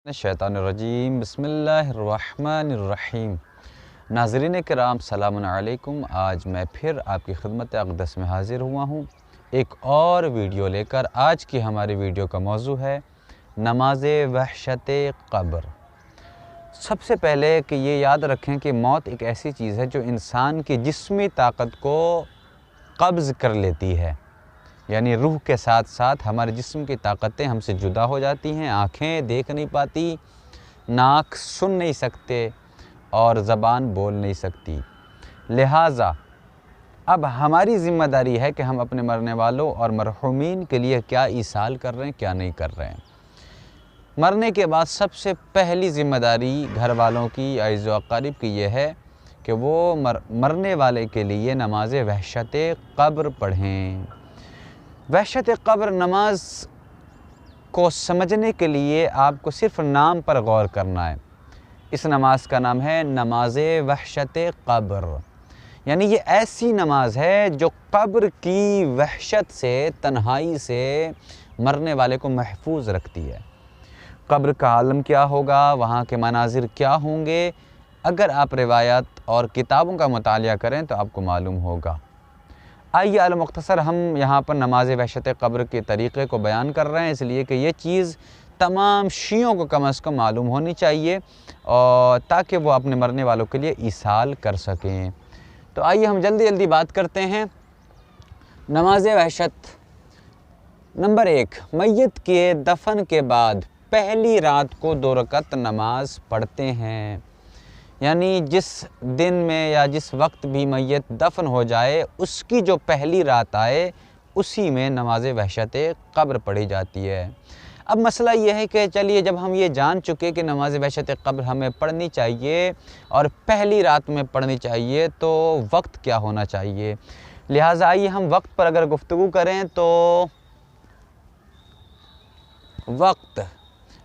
शैतानुर्रजीम बिस्मिल्लाहिर्रहमानिर्रहीम। नाज़रीन किराम सलामुन अलैकुम। आज मैं फिर आपकी खिदमत अक़दस में हाज़िर हुआ हूँ एक और वीडियो लेकर। आज की हमारी वीडियो का मौजू है नमाज़ वहशत क़ब्र। सबसे पहले कि ये याद रखें कि मौत एक ऐसी चीज़ है जो इंसान की जिस्मी ताकत को कब्ज़ कर लेती है, यानी रूह के साथ साथ हमारे जिस्म की ताकतें हमसे जुदा हो जाती हैं। आँखें देख नहीं पाती, नाक सुन नहीं सकते और ज़बान बोल नहीं सकती। लिहाजा अब हमारी ज़िम्मेदारी है कि हम अपने मरने वालों और मरहूमीन के लिए क्या ईसाल कर रहे हैं, क्या नहीं कर रहे हैं। मरने के बाद सबसे पहली ज़िम्मेदारी घर वालों की, अज़ीज़ व अक़ारिब की ये है कि वो मरने वाले के लिए नमाज़ वहशत क़ब्र पढ़ें। वहशत क़ब्र नमाज को समझने के लिए आपको सिर्फ़ नाम पर गौर करना है। इस नमाज का नाम है नमाज़ वहशत क़ब्र, यानी ये ऐसी नमाज है जो क़ब्र की वहशत से, तन्हाई से मरने वाले को महफूज रखती है। क़ब्र का आलम क्या होगा, वहाँ के मनाजिर क्या होंगे, अगर आप रिवायात और किताबों का मुतालिया करें तो आपको मालूम होगा। आइए अल-मुख्तसर हम यहाँ पर नमाज़ वहशत क़ब्र के तरीक़े को बयान कर रहे हैं, इसलिए कि ये चीज़ तमाम शियों को कम अज़ कम मालूम होनी चाहिए और ताकि वो अपने मरने वालों के लिए ईसाल कर सकें। तो आइए हम जल्दी बात करते हैं। नमाज़ वहशत नंबर 1, मैयत के दफन के बाद पहली रात को 2 रकात नमाज पढ़ते हैं, यानी जिस दिन में या जिस वक्त भी मैयत दफन हो जाए उसकी जो पहली रात आए उसी में नमाज़ वहशत क़ब्र पढ़ी जाती है। अब मसला ये है कि चलिए जब हम ये जान चुके कि नमाज़ वहशत क़ब्र हमें पढ़नी चाहिए और पहली रात में पढ़नी चाहिए तो वक्त क्या होना चाहिए। लिहाजा आइए हम वक्त पर अगर गुफ्तगू करें तो वक्त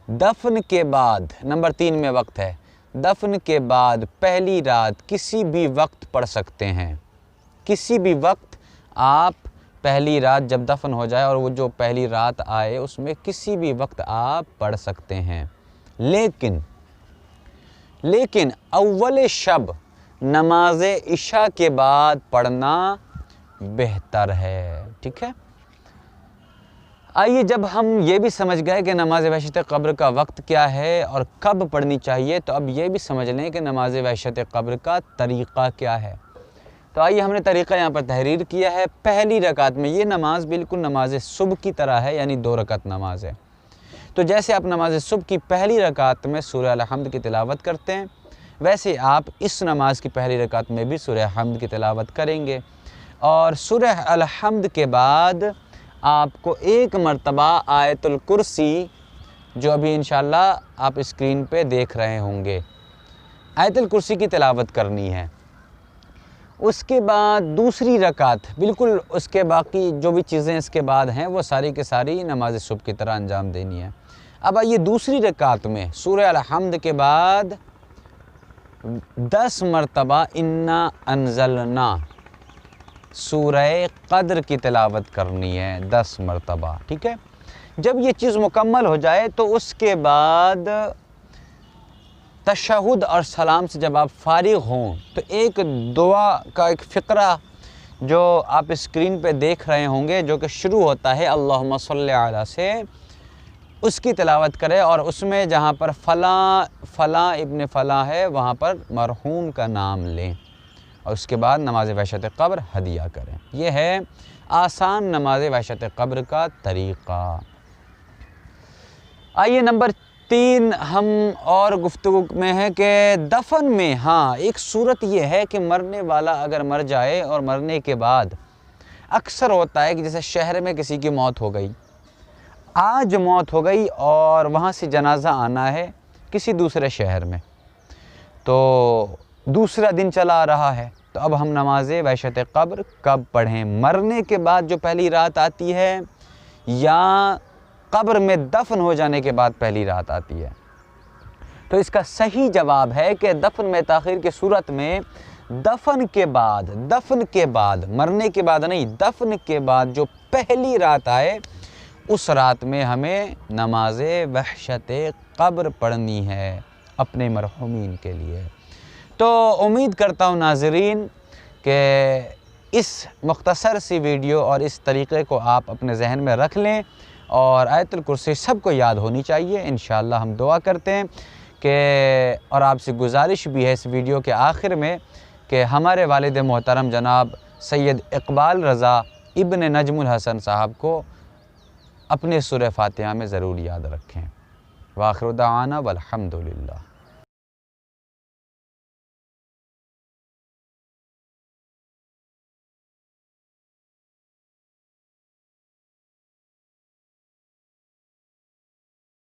दफन के बाद नंबर 3 में वक्त है। दफन के बाद पहली रात किसी भी वक्त पढ़ सकते हैं। किसी भी वक्त आप पहली रात जब दफन हो जाए और वो जो पहली रात आए उसमें किसी भी वक्त आप पढ़ सकते हैं। लेकिन अव्वल शब नमाज इशा के बाद पढ़ना बेहतर है। ठीक है। आइए जब हम ये भी समझ गए कि नमाज़ वहशत क़ब्र का वक्त क्या है और कब पढ़नी चाहिए, तो अब ये भी समझ लें कि नमाज़ वहशत क़ब्र का तरीक़ा क्या है। तो आइए हमने तरीक़ा यहाँ पर तहरीर किया है। पहली रकात में ये नमाज बिल्कुल नमाज सुबह की तरह है, यानी 2 रकात नमाज है। तो जैसे आप नमाज सुबह की पहली रकात में सूरह अल-हम्द की तिलावत करते हैं, वैसे आप इस नमाज की पहली रकात में भी सूरह हम्द की तिलावत करेंगे। और सूरह अल-हम्द के बाद आपको 1 मरतबा आयतुल कुर्सी, जो अभी इंशाअल्लाह आप स्क्रीन पे देख रहे होंगे, आयतुल कुर्सी की तिलावत करनी है। उसके बाद दूसरी रकात बिल्कुल उसके बाकी जो भी चीज़ें इसके बाद हैं वो सारी की सारी नमाज सुबह की तरह अंजाम देनी है। अब आइए दूसरी रकात में सूरह अल-हम्द के बाद 10 मरतबा इन्ना अंज़लना सूरह क़द्र की तिलावत करनी है 10 मरतबा। ठीक है। जब ये चीज़ मुकम्मल हो जाए तो उसके बाद तशहुद और सलाम से जब आप फारिग हों तो एक दुआ का एक फ़िक्रा जो आप स्क्रीन पे देख रहे होंगे, जो कि शुरू होता है अल्लाहुम्मा सल्लि अला से, उसकी तिलावत करें और उसमें जहाँ पर फ़लाँ इब्न फ़लाँ है वहाँ पर मरहूम का नाम लें और उसके बाद नमाज वहशत क़ब्र हदिया करें। यह है आसान नमाज वहशत क़ब्र का तरीक़ा। आइए नंबर 3 हम और गुफ्तगू में है कि दफन में, हाँ, एक सूरत यह है कि मरने वाला अगर मर जाए और मरने के बाद अक्सर होता है कि जैसे शहर में किसी की मौत हो गई, आज मौत हो गई और वहाँ से जनाज़ा आना है किसी दूसरे शहर में, तो दूसरा दिन चला आ रहा है, तो अब हम नमाज वहशत क़ब्र कब पढ़ें? मरने के बाद जो पहली रात आती है या क़ब्र में दफन हो जाने के बाद पहली रात आती है? तो इसका सही जवाब है कि दफन में ताख़ीर की सूरत में दफन के बाद, मरने के बाद नहीं, दफन के बाद जो पहली रात आए اس رات میں ہمیں نماز وحشت قبر پڑھنی ہے اپنے مرحومین کے لیے۔ تو امید کرتا ہوں ناظرین کہ اس مختصر سی ویڈیو اور اس طریقے کو آپ اپنے ذہن میں رکھ لیں، اور آیت الکرسی سب کو یاد ہونی چاہیے۔ انشاءاللہ ہم دعا کرتے ہیں کہ، اور آپ سے گزارش بھی ہے اس ویڈیو کے آخر میں، کہ ہمارے والد محترم جناب سید اقبال رضا ابن نجم الحسن صاحب کو اپنے سورہ فاتحہ میں ضرور یاد رکھیں۔ وآخر دعوانا والحمدللہ۔